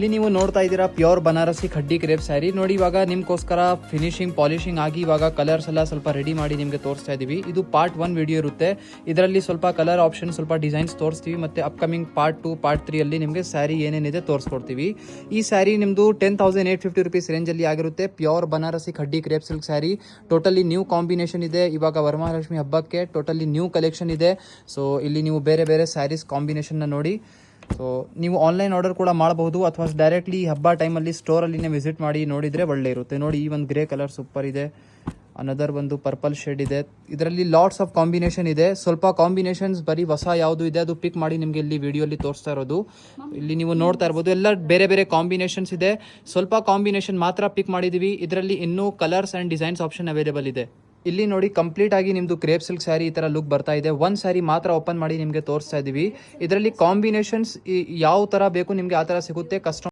ಇಲ್ಲಿ ನೀವು ನೋಡ್ತಾ ಇದ್ದೀರಾ ಪ್ಯೂರ್ ಬನಾರಸಿ ಖಡ್ಡಿ ಕ್ರೇಪ್ ಸ್ಯಾರಿ ನೋಡಿ. ಇವಾಗ ನಿಮ್ಗೋಸ್ಕರ ಫಿನಿಶಿಂಗ್ ಪಾಲಿಶಿಂಗ್ ಆಗಿ ಇವಾಗ ಕಲರ್ಸ್ ಎಲ್ಲ ಸ್ವಲ್ಪ ರೆಡಿ ಮಾಡಿ ನಿಮಗೆ ತೋರಿಸ್ತಾ ಇದೀವಿ. ಇದು ಪಾರ್ಟ್ 1 ವಿಡಿಯೋ ಇರುತ್ತೆ. ಇದರಲ್ಲಿ ಸ್ವಲ್ಪ ಕಲರ್ ಆಪ್ಷನ್, ಸ್ವಲ್ಪ ಡಿಸೈನ್ಸ್ ತೋರಿಸ್ತೀವಿ. ಮತ್ತೆ ಅಪ್ಕಮಿಂಗ್ ಪಾರ್ಟ್ 2 ಪಾರ್ಟ್ 3 ಅಲ್ಲಿ ನಿಮಗೆ ಸ್ಯಾರಿ ಏನೇನಿದೆ ತೋರಿಸ್ಕೊಡ್ತೀವಿ. ಈ ಸ್ಯಾರಿ ನಿಮ್ದು 10,850 rupees ರೇಂಜ್ ಅಲ್ಲಿ ಆಗಿರುತ್ತೆ. Pure Banarasi khaddi crepe silk sari, totally new combination ಇದೆ. ಇವಾಗ ವರಮಹಾಲಕ್ಷ್ಮಿ ಹಬ್ಬಕ್ಕೆ ಟೋಟಲಿ ನ್ಯೂ ಕಲೆಕ್ಷನ್ ಇದೆ. ಸೊ ಇಲ್ಲಿ ನೀವು ಬೇರೆ ಬೇರೆ ಸ್ಯಾರೀಸ್ ಕಾಂಬಿನೇಷನ್ನ ನೋಡಿ. ಸೊ ನೀವು ಆನ್ಲೈನ್ ಆರ್ಡರ್ ಕೂಡ ಮಾಡಬಹುದು ಅಥವಾ ಡೈರೆಕ್ಟ್ಲಿ ಹಬ್ಬ ಟೈಮಲ್ಲಿ ಸ್ಟೋರಲ್ಲಿನೇ ವಿಸಿಟ್ ಮಾಡಿ ನೋಡಿದರೆ ಒಳ್ಳೆ ಇರುತ್ತೆ. ನೋಡಿ ಈ ಒಂದು ಗ್ರೇ ಕಲರ್ ಸೂಪರ್ ಇದೆ. ಅನದರ್ ಒಂದು ಪರ್ಪಲ್ ಶೇಡ್ ಇದೆ. ಇದರಲ್ಲಿ ಲಾಟ್ಸ್ ಆಫ್ ಕಾಂಬಿನೇಷನ್ ಇದೆ. ಸ್ವಲ್ಪ ಕಾಂಬಿನೇಷನ್ಸ್ ಬರೀ ಹೊಸ ಯಾವುದು ಇದೆ ಅದು ಪಿಕ್ ಮಾಡಿ ನಿಮಗೆ ಇಲ್ಲಿ ವಿಡಿಯೋಲಿ ತೋರಿಸ್ತಾ ಇರೋದು. ಇಲ್ಲಿ ನೀವು ನೋಡ್ತಾ ಇರ್ಬೋದು ಎಲ್ಲ ಬೇರೆ ಬೇರೆ ಕಾಂಬಿನೇಷನ್ಸ್ ಇದೆ. ಸ್ವಲ್ಪ ಕಾಂಬಿನೇಷನ್ ಮಾತ್ರ ಪಿಕ್ ಮಾಡಿದ್ದೀವಿ. ಇದರಲ್ಲಿ ಇನ್ನೂ colours and designs option available ಇದೆ. ಇಲ್ಲಿ ನೋಡಿ ಕಂಪ್ಲೀಟ್ ಆಗಿ ನಿಮ್ದು ಕ್ರೇಪ್ ಸಿಲ್ಕ್ ಸ್ಯಾರಿ ಈ ತರ ಲುಕ್ ಬರ್ತಾ ಇದೆ. ಒಂದು ಸ್ಯಾರಿ ಮಾತ್ರ ಓಪನ್ ಮಾಡಿ ನಿಮಗೆ ತೋರಿಸ್ತಾ ಇದೀವಿ. ಇದರಲ್ಲಿ ಕಾಂಬಿನೇಷನ್ಸ್ ಯಾವ ತರ ಬೇಕು ನಿಮಗೆ ಆ ತರ ಸಿಗುತ್ತೆ. ಕಸ್ಟಮರ್